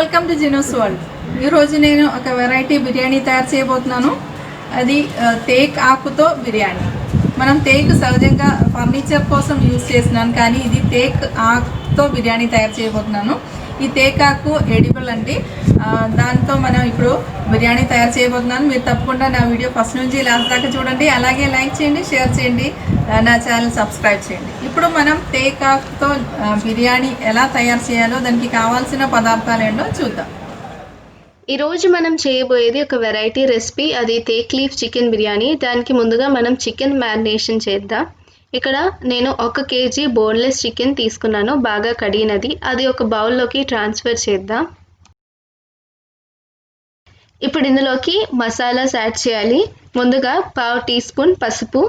Welcome to జినోస్ world. ఈరోజు నేను ఒక వెరైటీ బిర్యానీ తయారు చేయబోతున్నాను. అది తేక్ ఆకుతో బిర్యానీ. మనం తేక్ సహజంగా ఫర్నిచర్ కోసం యూజ్ చేస్తున్నాను, కానీ ఇది తేక్ ఆకుతో బిర్యానీ తయారు చేయబోతున్నాను. ఈ తేక్ ఆకు ఎడిబుల్ అండి. దాంతో మనం ఇప్పుడు బిర్యానీ తయారు చేయబోతున్నాను. మీరు తప్పకుండా నా వీడియో ఫస్ట్ నుంచి లాస్ట్ దాకా చూడండి. అలాగే లైక్ చేయండి, షేర్ చేయండి, నా ఛానల్ సబ్స్క్రైబ్ చేయండి. ఇప్పుడు మనం తేక్ ఆకుతో బిర్యానీ ఎలా తయారు చేయాలో దానికి కావాల్సిన పదార్థాలు ఏంటో చూద్దాం. ఈరోజు మనం చేయబోయేది ఒక వెరైటీ రెసిపీ, అది తేక్ లీఫ్ చికెన్ బిర్యానీ. దానికి ముందుగా మనం చికెన్ మ్యారినేషన్ చేద్దాం. ఇక్కడ నేను 1 kg బోన్లెస్ చికెన్ తీసుకున్నాను, బాగా కడిగినది. అది ఒక బౌల్లోకి ట్రాన్స్ఫర్ చేద్దాం. ఇప్పుడు ఇందులోకి మసాలాస్ యాడ్ చేయాలి. ముందుగా 1/2 టీ స్పూన్ పసుపు,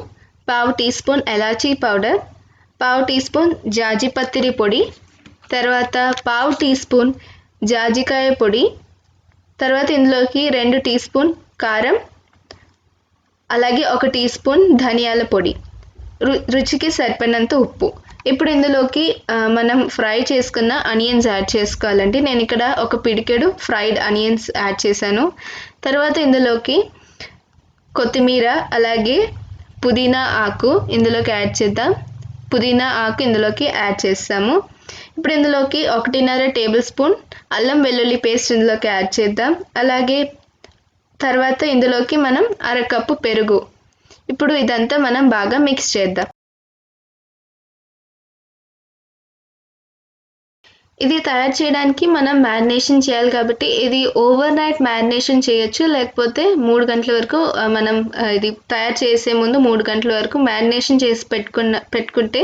1/2 టీ స్పూన్ ఎలాచీ పౌడర్, 1/2 టీ స్పూన్ జాజిపత్రి పొడి, తర్వాత 1/2 టీ స్పూన్ జాజికాయ పొడి, తర్వాత ఇందులోకి 2 టీ స్పూన్ కారం, అలాగే 1 టీ స్పూన్ ధనియాల పొడి, రుచికి సరిపడినంత ఉప్పు. ఇప్పుడు ఇందులోకి మనం ఫ్రై చేసుకున్న ఆనియన్స్ యాడ్ చేసుకోవాలండి. నేను ఇక్కడ ఒక పిడికెడు ఫ్రైడ్ ఆనియన్స్ యాడ్ చేశాను. తర్వాత ఇందులోకి కొత్తిమీర, అలాగే పుదీనా ఆకు ఇందులోకి యాడ్ చేద్దాం. పుదీనా ఆకు ఇందులోకి యాడ్ చేస్తాము. ఇప్పుడు ఇందులోకి 1.5 టేబుల్ స్పూన్ అల్లం వెల్లుల్లి పేస్ట్ ఇందులోకి యాడ్ చేద్దాం. అలాగే తర్వాత ఇందులోకి మనం 1/2 కప్పు పెరుగు. ఇప్పుడు ఇదంతా మనం బాగా మిక్స్ చేద్దాం. ఇది తయారు చేయడానికి మనం మ్యారినేషన్ చేయాలి కాబట్టి ఇది ఓవర్ నైట్ మ్యారినేషన్ చేయొచ్చు, లేకపోతే 3 గంటల వరకు మనం ఇది తయారు చేసే ముందు 3 గంటల వరకు మ్యారినేషన్ చేసి పెట్టుకుంటే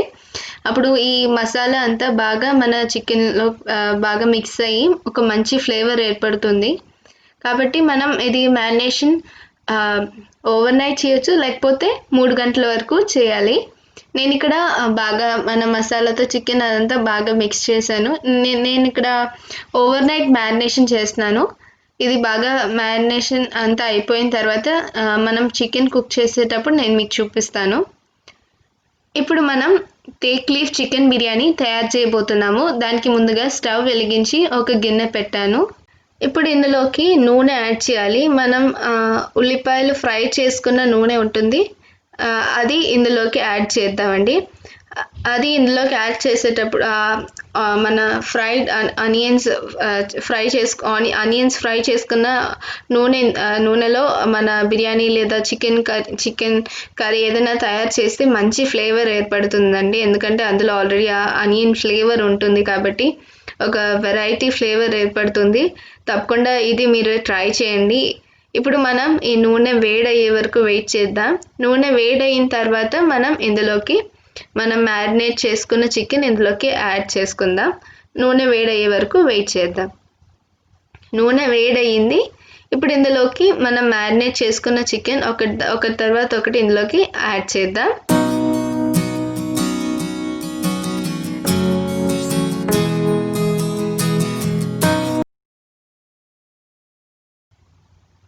అప్పుడు ఈ మసాలా అంతా బాగా మన చికెన్లో బాగా మిక్స్ అయ్యి ఒక మంచి ఫ్లేవర్ ఏర్పడుతుంది. కాబట్టి మనం ఇది మ్యారినేషన్ ఓవర్ నైట్ చేయొచ్చు, లేకపోతే 3 గంటల వరకు చేయాలి. నేను ఇక్కడ బాగా మన మసాలాతో చికెన్ అదంతా బాగా మిక్స్ చేశాను. నేను ఇక్కడ ఓవర్ నైట్ మ్యారినేషన్ చేస్తున్నాను. ఇది బాగా మ్యారినేషన్ అంతా అయిపోయిన తర్వాత మనం చికెన్ కుక్ చేసేటప్పుడు నేను మీకు చూపిస్తాను. ఇప్పుడు మనం తేక్ లీఫ్ చికెన్ బిర్యానీ తయారు చేయబోతున్నాము. దానికి ముందుగా స్టవ్ వెలిగించి ఒక గిన్నె పెట్టాను. ఇప్పుడు ఇందులోకి నూనె యాడ్ చేయాలి. మనం ఉల్లిపాయలు ఫ్రై చేసుకున్న నూనె ఉంటుంది, అది ఇందులోకి యాడ్ చేద్దామండి. అది ఇందులోకి యాడ్ చేసేటప్పుడు మన ఫ్రైడ్ ఆనియన్స్ ఫ్రై చేసుకున్న నూనెలో మన బిర్యానీ లేదా చికెన్ కర్రీ ఏదైనా తయారు చేస్తే మంచి ఫ్లేవర్ ఏర్పడుతుందండి. ఎందుకంటే అందులో ఆల్రెడీ ఆనియన్ ఫ్లేవర్ ఉంటుంది కాబట్టి ఒక వెరైటీ ఫ్లేవర్ ఏర్పడుతుంది. తప్పకుండా ఇది మీరు ట్రై చేయండి. ఇప్పుడు మనం ఈ నూనె వేడయ్యే వరకు వెయిట్ చేద్దాం. నూనె వేడయిన తర్వాత మనం ఇందులోకి మనం మ్యారినేట్ చేసుకున్న చికెన్ ఇందులోకి యాడ్ చేసుకుందాం. నూనె వేడయ్యే వరకు వెయిట్ చేద్దాం. నూనె వేడయింది. ఇప్పుడు ఇందులోకి మనం మ్యారినేట్ చేసుకున్న చికెన్ ఒక తర్వాత ఒకటి ఇందులోకి యాడ్ చేద్దాం.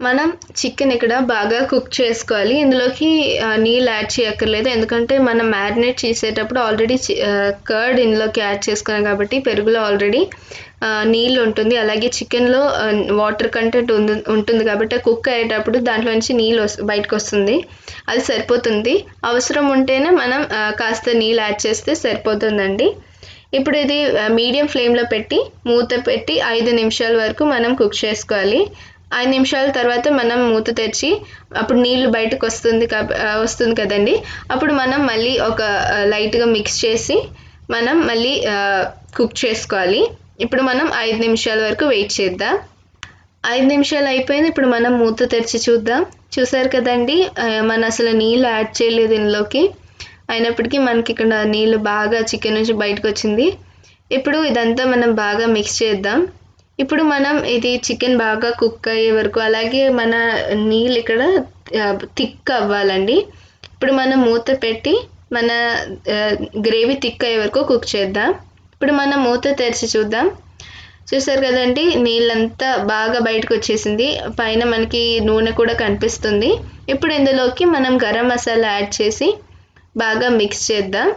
మనం చికెన్ ఇక్కడ బాగా కుక్ చేసుకోవాలి. ఇందులోకి నీళ్ళు యాడ్ చేయక్కర్లేదు, ఎందుకంటే మనం మ్యారినేట్ చేసేటప్పుడు ఆల్రెడీ కర్డ్ ఇందులోకి యాడ్ చేసుకున్నాం కాబట్టి పెరుగులో ఆల్రెడీ నీళ్ళు ఉంటుంది. అలాగే చికెన్లో వాటర్ కంటెంట్ ఉంటుంది కాబట్టి కుక్ అయ్యేటప్పుడు దాంట్లోంచి నీళ్ళు బయటకు వస్తుంది, అది సరిపోతుంది. అవసరం ఉంటేనే మనం కాస్త నీళ్ళు యాడ్ చేస్తే సరిపోతుందండి. ఇప్పుడు ఇది మీడియం ఫ్లేమ్లో పెట్టి మూత పెట్టి 5 నిమిషాల వరకు మనం కుక్ చేసుకోవాలి. 5 నిమిషాల తర్వాత మనం మూత తెరిచి అప్పుడు నీళ్ళు బయటకు వస్తుంది కదండి. అప్పుడు మనం మళ్ళీ ఒక లైట్గా మిక్స్ చేసి మనం మళ్ళీ కుక్ చేసుకోవాలి. ఇప్పుడు మనం 5 నిమిషాల వరకు వెయిట్ చేద్దాం. 5 నిమిషాలు అయిపోయింది. ఇప్పుడు మనం మూత తెరిచి చూద్దాం. చూసారు కదండి, మనం అసలు నీళ్ళు యాడ్ చేయలేదు ఇందులోకి, అయినప్పటికీ మనకి ఇక్కడ నీళ్ళు బాగా చికెన్ నుంచి బయటకు వచ్చింది. ఇప్పుడు ఇదంతా మనం బాగా మిక్స్ చేద్దాం. ఇప్పుడు మనం ఇది చికెన్ బాగా కుక్ అయ్యే వరకు, అలాగే మన నీళ్ళు ఇక్కడ థిక్ అవ్వాలండి. ఇప్పుడు మనం మూత పెట్టి మన గ్రేవీ థిక్ అయ్యే వరకు కుక్ చేద్దాం. ఇప్పుడు మనం మూత తెరిచి చూద్దాం. చూసారు కదండి, నీళ్ళంతా బాగా బయటకు వచ్చేసింది, పైన మనకి నూనె కూడా కనిపిస్తుంది. ఇప్పుడు ఇందులోకి మనం గరం మసాలా యాడ్ చేసి బాగా మిక్స్ చేద్దాం.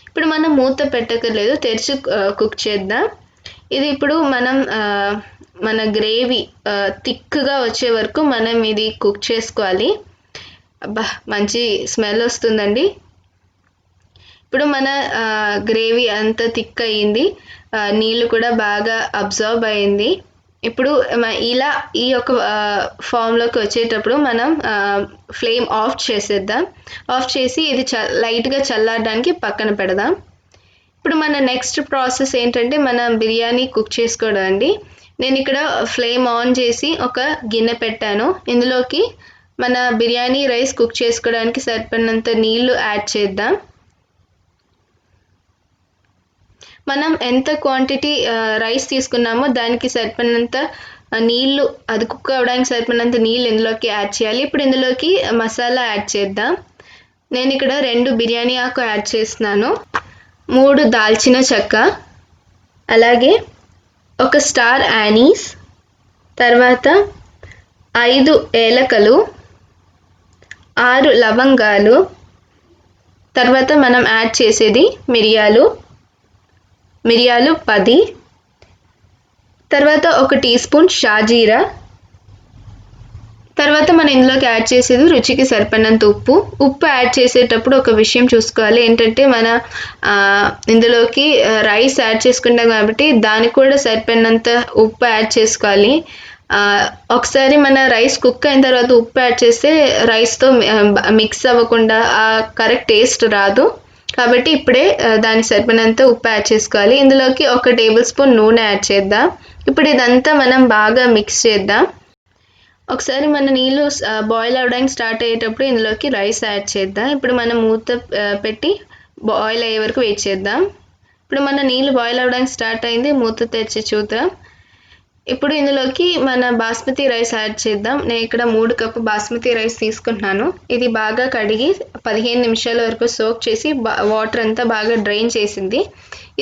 ఇప్పుడు మనం మూత పెట్టక్కర్లేదు, తెరిచి కుక్ చేద్దాం. ఇది ఇప్పుడు మనం మన గ్రేవీ థిక్గా వచ్చే వరకు మనం ఇది కుక్ చేసుకోవాలి. అబ్బా మంచి స్మెల్ వస్తుందండి. ఇప్పుడు మన గ్రేవీ అంత థిక్ అయ్యింది, నీళ్ళు కూడా బాగా అబ్జర్వ్ అయింది. ఇప్పుడు ఇలా ఈ యొక్క ఫామ్లోకి వచ్చేటప్పుడు మనం ఫ్లేమ్ ఆఫ్ చేసేద్దాం. ఆఫ్ చేసి ఇది లైట్గా చల్లారడానికి పక్కన పెడదాం. ఇప్పుడు మన నెక్స్ట్ ప్రాసెస్ ఏంటంటే మనం బిర్యానీ కుక్ చేసుకోవడం అండి. నేను ఇక్కడ ఫ్లేమ్ ఆన్ చేసి ఒక గిన్నె పెట్టాను. ఇందులోకి మన బిర్యానీ రైస్ కుక్ చేసుకోవడానికి సరిపడినంత నీళ్లు యాడ్ చేద్దాం. మనం ఎంత క్వాంటిటీ రైస్ తీసుకున్నామో దానికి సరిపడినంత నీళ్లు, అది కుక్ అవ్వడానికి సరిపడినంత నీళ్ళు ఇందులోకి యాడ్ చేయాలి. ఇప్పుడు ఇందులోకి మసాలా యాడ్ చేద్దాం. నేను ఇక్కడ 2 బిర్యానీ ఆకు యాడ్ చేస్తున్నాను, 3 దాల్చిన చెక్క, అలాగే 1 స్టార్ యానీస్, తర్వాత 5 ఏలకలు, 6 లవంగాలు, తర్వాత మనం యాడ్ చేసేది మిరియాలు 10, తర్వాత 1 టీ స్పూన్ షాజీరా, తర్వాత మనం ఇందులోకి యాడ్ చేసేది రుచికి సరిపడినంత ఉప్పు యాడ్ చేసేటప్పుడు ఒక విషయం చూసుకోవాలి ఏంటంటే మన ఇందులోకి రైస్ యాడ్ చేసుకుంటాం కాబట్టి దానికి కూడా సరిపడినంత ఉప్పు యాడ్ చేసుకోవాలి. ఒకసారి మన రైస్ కుక్ అయిన తర్వాత ఉప్పు యాడ్ చేస్తే రైస్తో మిక్స్ అవ్వకుండా ఆ కరెక్ట్ టేస్ట్ రాదు. కాబట్టి ఇప్పుడే దానికి సరిపడినంత ఉప్పు యాడ్ చేసుకోవాలి. ఇందులోకి 1 టేబుల్ స్పూన్ నూనె యాడ్ చేద్దాం. ఇప్పుడు ఇదంతా మనం బాగా మిక్స్ చేద్దాం. ఒకసారి మన నీళ్ళు బాయిల్ అవ్వడానికి స్టార్ట్ అయ్యేటప్పుడు ఇందులోకి రైస్ యాడ్ చేద్దాం. ఇప్పుడు మనం మూత పెట్టి బాయిల్ అయ్యే వరకు వెయిట్ చేద్దాం. ఇప్పుడు మన నీళ్ళు బాయిల్ అవ్వడానికి స్టార్ట్ అయింది, మూత తెచ్చి చూద్దాం. ఇప్పుడు ఇందులోకి మన బాస్మతి రైస్ యాడ్ చేద్దాం. నేను ఇక్కడ 3 కప్పు బాస్మతి రైస్ తీసుకుంటున్నాను. ఇది బాగా కడిగి 15 నిమిషాల వరకు సోక్ చేసి వాటర్ అంతా బాగా డ్రైన్ చేసింది.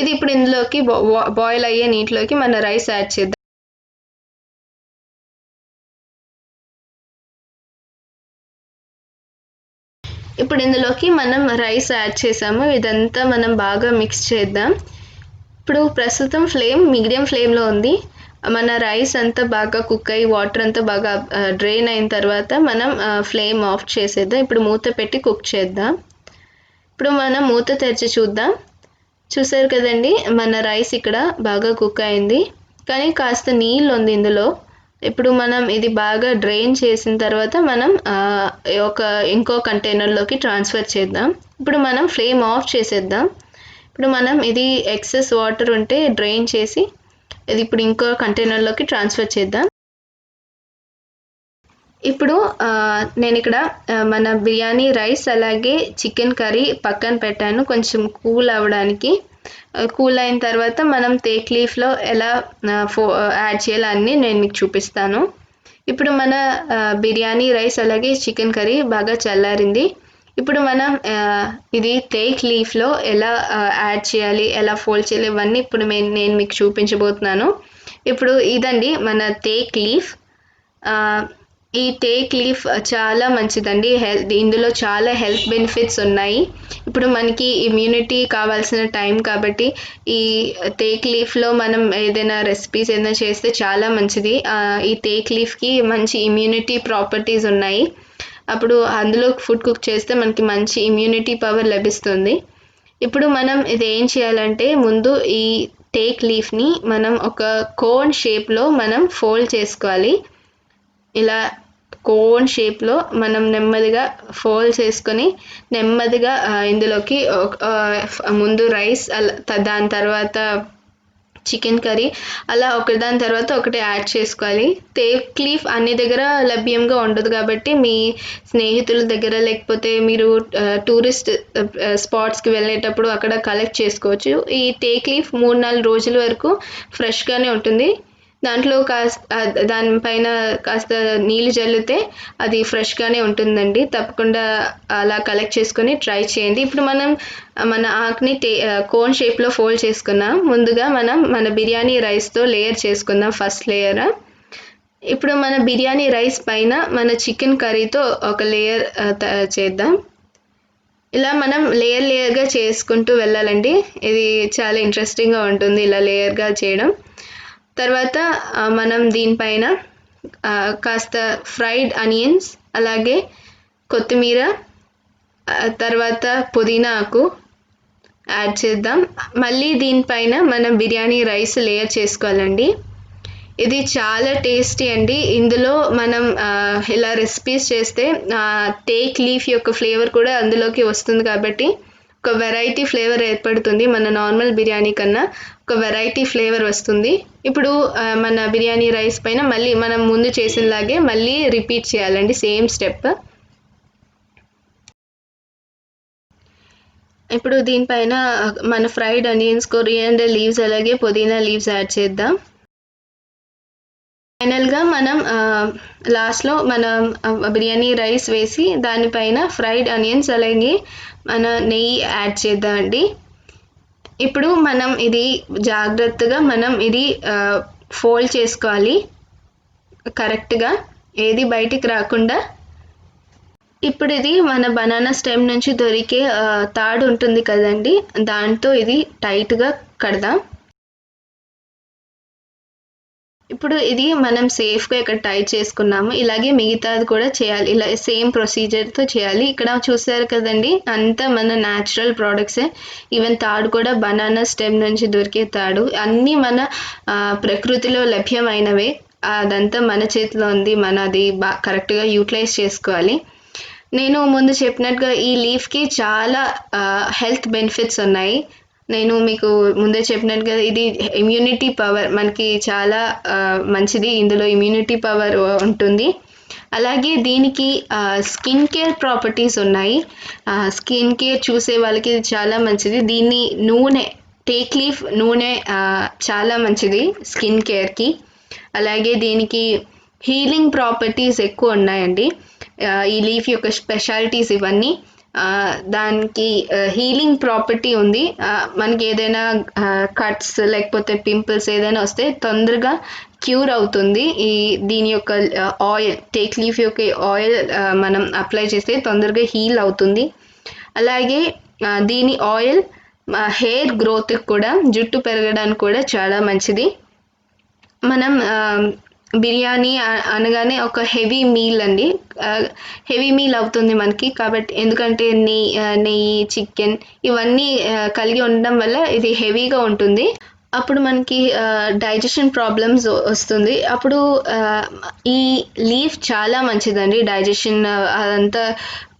ఇది ఇప్పుడు ఇందులోకి బాయిల్ అయ్యే నీటిలోకి మన రైస్ యాడ్ చేద్దాం. ఇప్పుడు ఇందులోకి మనం రైస్ యాడ్ చేసాము. ఇదంతా మనం బాగా మిక్స్ చేద్దాం. ఇప్పుడు ప్రస్తుతం ఫ్లేమ్ మీడియం ఫ్లేమ్లో ఉంది. మన రైస్ అంతా బాగా కుక్ అయ్యి వాటర్ అంతా బాగా డ్రైన్ అయిన తర్వాత మనం ఫ్లేమ్ ఆఫ్ చేసేద్దాం. ఇప్పుడు మూత పెట్టి కుక్ చేద్దాం. ఇప్పుడు మనం మూత తెరిచి చూద్దాం. చూసారు కదండి, మన రైస్ ఇక్కడ బాగా కుక్ అయింది, కానీ కాస్త నీళ్ళు ఉంది ఇందులో. ఇప్పుడు మనం ఇది బాగా డ్రైన్ చేసిన తర్వాత మనం ఇంకో కంటైనర్లోకి ట్రాన్స్ఫర్ చేద్దాం. ఇప్పుడు మనం ఫ్లేమ్ ఆఫ్ చేసేద్దాం. ఇప్పుడు మనం ఇది ఎక్సెస్ వాటర్ ఉంటే డ్రైన్ చేసి ఇది ఇప్పుడు ఇంకో కంటైనర్లోకి ట్రాన్స్ఫర్ చేద్దాం. ఇప్పుడు నేను ఇక్కడ మన బిర్యానీ రైస్ అలాగే చికెన్ కర్రీ పక్కన పెట్టాను కొంచెం కూల్ అవ్వడానికి. కూల్ అయిన తర్వాత మనం టేక్ లీఫ్లో ఎలా యాడ్ చేయాలో అన్నీ నేను మీకు చూపిస్తాను. ఇప్పుడు మన బిర్యానీ రైస్ అలాగే చికెన్ కర్రీ బాగా చల్లారింది. ఇప్పుడు మనం ఇది టేక్ లీఫ్లో ఎలా యాడ్ చేయాలి, ఎలా ఫోల్డ్ చేయాలి, ఇవన్నీ ఇప్పుడు నేను మీకు చూపించబోతున్నాను. ఇప్పుడు ఇదండి మన టేక్ లీఫ్. ఈ టేక్ లీఫ్ చాలా మంచిదండి, ఇందులో చాలా హెల్త్ బెనిఫిట్స్ ఉన్నాయి. ఇప్పుడు మనకి ఇమ్యూనిటీ కావాల్సిన టైం కాబట్టి ఈ టేక్ లీఫ్లో మనం ఏదైనా రెసిపీస్ ఏదైనా చేస్తే చాలా మంచిది. ఈ టేక్ లీఫ్కి మంచి ఇమ్యూనిటీ ప్రాపర్టీస్ ఉన్నాయి. అప్పుడు అందులో ఫుడ్ కుక్ చేస్తే మనకి మంచి ఇమ్యూనిటీ పవర్ లభిస్తుంది. ఇప్పుడు మనం ఇది ఏం చేయాలంటే ముందు ఈ టేక్ లీఫ్ని మనం ఒక కోన్ షేప్లో మనం ఫోల్డ్ చేసుకోవాలి. ఇలా కోన్ షేప్లో మనం నెమ్మదిగా ఫోల్డ్ చేసుకొని నెమ్మదిగా ఇందులోకి ముందు రైస్ దాని తర్వాత చికెన్ కర్రీ అలా ఒకదాని తర్వాత ఒకటి యాడ్ చేసుకోవాలి. టేక్ లీఫ్ అన్ని దగ్గర లభ్యంగా ఉండదు కాబట్టి మీ స్నేహితుల దగ్గర లేకపోతే మీరు టూరిస్ట్ స్పాట్స్కి వెళ్ళేటప్పుడు అక్కడ కలెక్ట్ చేసుకోవచ్చు. ఈ టేక్ లీఫ్ 3-4 రోజుల వరకు ఫ్రెష్గానే ఉంటుంది. దాంట్లో దానిపైన కాస్త నీళ్ళు జల్లితే అది ఫ్రెష్గానే ఉంటుందండి. తప్పకుండా అలా కలెక్ట్ చేసుకొని ట్రై చేయండి. ఇప్పుడు మనం మన ఆకుని కోన్ షేప్లో ఫోల్డ్ చేసుకున్నాం. ముందుగా మనం మన బిర్యానీ రైస్తో లేయర్ చేసుకుందాం. First layer. ఇప్పుడు మన బిర్యానీ రైస్ పైన మన చికెన్ కర్రీతో ఒక లేయర్ చేద్దాం. ఇలా మనం లేయర్గా చేసుకుంటూ వెళ్ళాలండి. ఇది చాలా ఇంట్రెస్టింగ్గా ఉంటుంది ఇలా లేయర్గా చేయడం. తర్వాత మనం దీనిపైన కాస్త ఫ్రైడ్ ఆనియన్స్, అలాగే కొత్తిమీర, తర్వాత పుదీనా ఆకు యాడ్ చేద్దాం. మళ్ళీ దీనిపైన మనం బిర్యానీ రైస్ లేయర్ చేసుకోవాలండి. ఇది చాలా టేస్టీ అండి. ఇందులో మనం ఇలా రెసిపీస్ చేస్తే టేక్ లీఫ్ యొక్క ఫ్లేవర్ కూడా అందులోకి వస్తుంది కాబట్టి ఒక వెరైటీ ఫ్లేవర్ ఏర్పడుతుంది. మన నార్మల్ బిర్యానీ కన్నా ఒక వెరైటీ ఫ్లేవర్ వస్తుంది. ఇప్పుడు మన బిర్యానీ రైస్ పైన మళ్ళీ మనం ముందు చేసినలాగే మళ్ళీ రిపీట్ చేయాలండి సేమ్ స్టెప్. ఇప్పుడు దీనిపైన మన ఫ్రైడ్ ఆనియన్స్, కొరియాండర్ లీవ్స్, అలాగే పుదీనా లీవ్స్ యాడ్ చేద్దాం. ఫైనల్గా మనం లాస్ట్లో మనం బిర్యానీ రైస్ వేసి దానిపైన ఫ్రైడ్ ఆనియన్స్ అలాగే మన నెయ్యి యాడ్ చేద్దామండి. ఇప్పుడు మనం ఇది జాగ్రత్తగా మనం ఇది ఫోల్డ్ చేసుకోవాలి కరెక్ట్గా, ఏది బయటికి రాకుండా. ఇప్పుడు ఇది మన బనానా స్టెమ్ నుంచి దొరికే తాడు ఉంటుంది కదండి, దాంతో ఇది టైట్గా కడదాం. ఇప్పుడు ఇది మనం సేఫ్గా ఇక్కడ టైట్ చేసుకున్నాము. ఇలాగే మిగతాది కూడా చేయాలి, ఇలా సేమ్ ప్రొసీజర్తో చేయాలి. ఇక్కడ చూసారు కదండి, అంతా మన న్యాచురల్ ప్రోడక్ట్సే. ఈవెన్ తాడు కూడా బనానా స్టెమ్ నుంచి దొరికే తాడు, అన్నీ మన ప్రకృతిలో లభ్యమైనవే. అదంతా మన చేతిలో ఉంది, మన అది కరెక్ట్గా యూటిలైజ్ చేసుకోవాలి. నేను ముందు చెప్పినట్టుగా ఈ లీఫ్కి చాలా హెల్త్ బెనిఫిట్స్ ఉన్నాయి. నేను మీకు ముందే చెప్పినట్టుగా ఇది ఇమ్యూనిటీ పవర్ మనకి చాలా మంచిది. ఇందులో ఇమ్యూనిటీ పవర్ ఉంటుంది. అలాగే దీనికి స్కిన్ కేర్ ప్రాపర్టీస్ ఉన్నాయి. స్కిన్ కేర్ చూసే వాళ్ళకి ఇది చాలా మంచిది. దీన్ని నూనె, టేక్ లీఫ్ నూనె చాలా మంచిది స్కిన్ కేర్కి. అలాగే దీనికి హీలింగ్ ప్రాపర్టీస్ ఎక్కువ ఉన్నాయండి. ఈ లీఫ్ యొక్క స్పెషాలిటీస్ ఇవన్నీ. దానికి హీలింగ్ ప్రాపర్టీ ఉంది. మనకి ఏదైనా కట్స్ లేకపోతే పింపుల్స్ ఏదైనా వస్తే తొందరగా క్యూర్ అవుతుంది. దీని యొక్క ఆయిల్, టేక్ లీఫ్ యొక్క ఆయిల్ మనం అప్లై చేస్తే తొందరగా హీల్ అవుతుంది. అలాగే దీని ఆయిల్ హెయిర్ గ్రోత్కి కూడా, జుట్టు పెరగడానికి కూడా చాలా మంచిది. మనం బిర్యానీ అనగానే ఒక హెవీ మీల్ అండి, హెవీ మీల్ అవుతుంది మనకి. కాబట్టి ఎందుకంటే నెయ్యి, చికెన్ ఇవన్నీ కలిగి ఉండడం వల్ల ఇది హెవీగా ఉంటుంది. అప్పుడు మనకి డైజెషన్ ప్రాబ్లమ్స్ వస్తుంది. అప్పుడు ఈ లీఫ్ చాలా మంచిదండి, డైజెషన్ అదంతా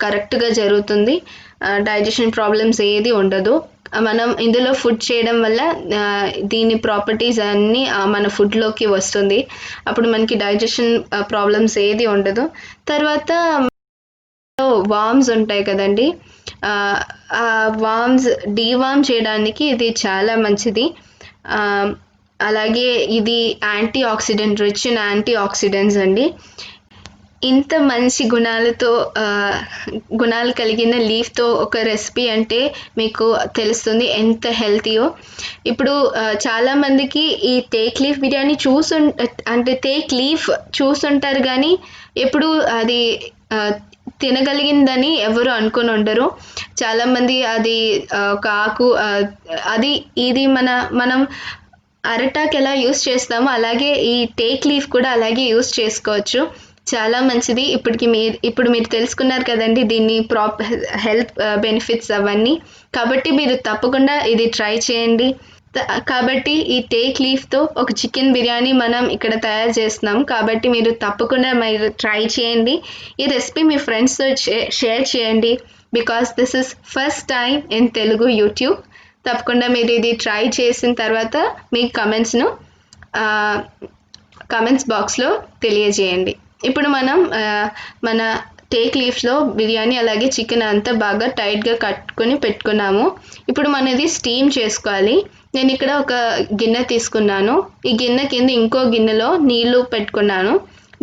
కరెక్ట్గా జరుగుతుంది. డైజెషన్ ప్రాబ్లమ్స్ ఏది ఉండదు. మనం ఇందులో ఫుడ్ చేయడం వల్ల దీని ప్రాపర్టీస్ అన్నీ మన ఫుడ్లోకి వస్తుంది. అప్పుడు మనకి డైజెషన్ ప్రాబ్లమ్స్ ఏది ఉండదు. తర్వాత వామ్స్ ఉంటాయి కదండి, ఆ వామ్స్ డీవామ్ చేయడానికి ఇది చాలా మంచిది. అలాగే ఇది antioxidant, rich in antioxidants అండి. ఇంత మంచి గుణాలు కలిగిన లీఫ్తో ఒక రెసిపీ అంటే మీకు తెలుస్తుంది ఎంత హెల్తీయో. ఇప్పుడు చాలామందికి ఈ టేక్ లీఫ్ బిర్యానీ అంటే టేక్ లీఫ్ చూస్తుంటారు కానీ ఎప్పుడు అది తినగలిగిందని ఎవరు అనుకొని ఉండరు. చాలామంది అది ఒక ఆకు, ఇది మనం అరటాకు ఎలా యూస్ చేస్తామో అలాగే ఈ టేక్ లీఫ్ కూడా అలాగే యూస్ చేసుకోవచ్చు. చాలా మంచిది. ఇప్పుడు మీరు తెలుసుకున్నారు కదండి దీన్ని హెల్త్ బెనిఫిట్స్ అవన్నీ. కాబట్టి మీరు తప్పకుండా ఇది ట్రై చేయండి. కాబట్టి ఈ టేక్ లీఫ్తో ఒక చికెన్ బిర్యానీ మనం ఇక్కడ తయారు చేస్తున్నాం. కాబట్టి మీరు తప్పకుండా మీరు ట్రై చేయండి. ఈ రెసిపీ మీ ఫ్రెండ్స్తో షేర్ చేయండి. Because this is first time in Telugu YouTube. తప్పకుండా మీరు ఇది ట్రై చేసిన తర్వాత మీ కమెంట్స్ బాక్స్లో తెలియజేయండి. ఇప్పుడు మనం మన టేక్ లీఫ్లో బిర్యానీ అలాగే చికెన్ అంతా బాగా టైట్గా కట్టుకొని పెట్టుకున్నాము. ఇప్పుడు మనం ఇది స్టీమ్ చేసుకోవాలి. నేను ఇక్కడ ఒక గిన్నె తీసుకున్నాను. ఈ గిన్నె కింద ఇంకో గిన్నెలో నీళ్లు పెట్టుకున్నాను.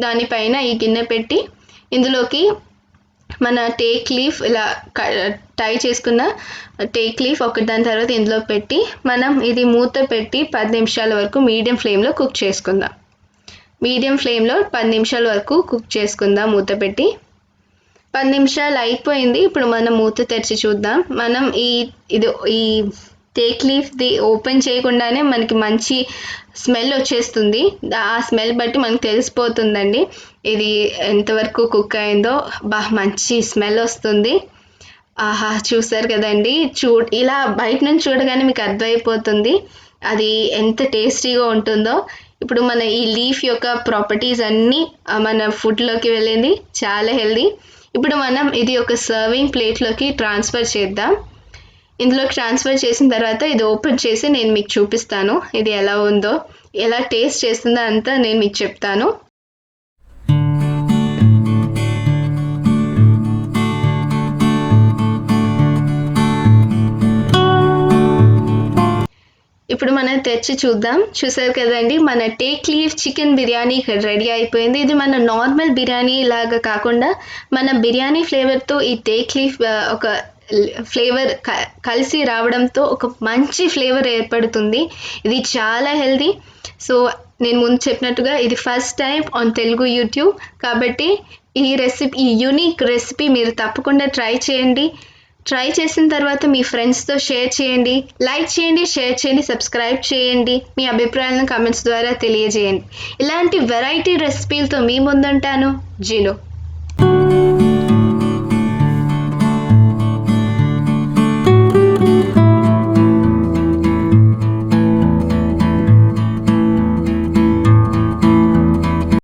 దానిపైన ఈ గిన్నె పెట్టి ఇందులోకి మన టేక్ లీఫ్ ఇలా టై చేసుకున్న టేక్ లీఫ్ దాని తర్వాత ఇందులో పెట్టి మనం ఇది మూత పెట్టి 10 నిమిషాల వరకు మీడియం ఫ్లేమ్లో కుక్ చేసుకుందాం. మీడియం ఫ్లేమ్లో 10 నిమిషాల వరకు కుక్ చేసుకుందాం మూత పెట్టి. 10 నిమిషాలు అయిపోయింది. ఇప్పుడు మనం మూత తెరిచి చూద్దాం. మనం ఈ టేక్ లీఫ్ది ఓపెన్ చేయకుండానే మనకి మంచి స్మెల్ వచ్చేస్తుంది. ఆ స్మెల్ బట్టి మనకు తెలిసిపోతుందండి ఇది ఎంతవరకు కుక్ అయిందో. మంచి స్మెల్ వస్తుంది. ఆహా, చూసారు కదండి, ఇలా బయట నుంచి చూడగానే మీకు అర్థమైపోతుంది అది ఎంత టేస్టీగా ఉంటుందో. ఇప్పుడు మన ఈ లీఫ్ యొక్క ప్రాపర్టీస్ అన్నీ మన ఫుడ్లోకి వెళ్ళింది, చాలా హెల్దీ. ఇప్పుడు మనం ఇది ఒక సర్వింగ్ ప్లేట్లోకి ట్రాన్స్ఫర్ చేద్దాం. ఇందులోకి ట్రాన్స్ఫర్ చేసిన తర్వాత ఇది ఓపెన్ చేసి నేను మీకు చూపిస్తాను ఇది ఎలా ఉందో, ఎలా టేస్ట్ చేస్తుందో అంతా నేను మీకు చెప్తాను. ఇప్పుడు మనం తెచ్చి చూద్దాం. చూసారు కదండి, మన టేక్ లీఫ్ చికెన్ బిర్యానీ ఇక్కడ రెడీ అయిపోయింది. ఇది మన నార్మల్ బిర్యానీ లాగా కాకుండా మన బిర్యానీ ఫ్లేవర్తో ఈ టేక్ లీఫ్ ఒక ఫ్లేవర్ కలిసి రావడంతో ఒక మంచి ఫ్లేవర్ ఏర్పడుతుంది. ఇది చాలా హెల్దీ. సో నేను ముందు చెప్పినట్టుగా ఇది first time on Telugu YouTube కాబట్టి ఈ యూనిక్ రెసిపీ మీరు తప్పకుండా ట్రై చేయండి. ట్రై చేసిన తర్వాత మీ ఫ్రెండ్స్తో షేర్ చేయండి, లైక్ చేయండి, షేర్ చేయండి, సబ్స్క్రైబ్ చేయండి. మీ అభిప్రాయాలను కామెంట్స్ ద్వారా తెలియజేయండి. ఇలాంటి వెరైటీ రెసిపీలతో మీ ముందుంటాను. జీను.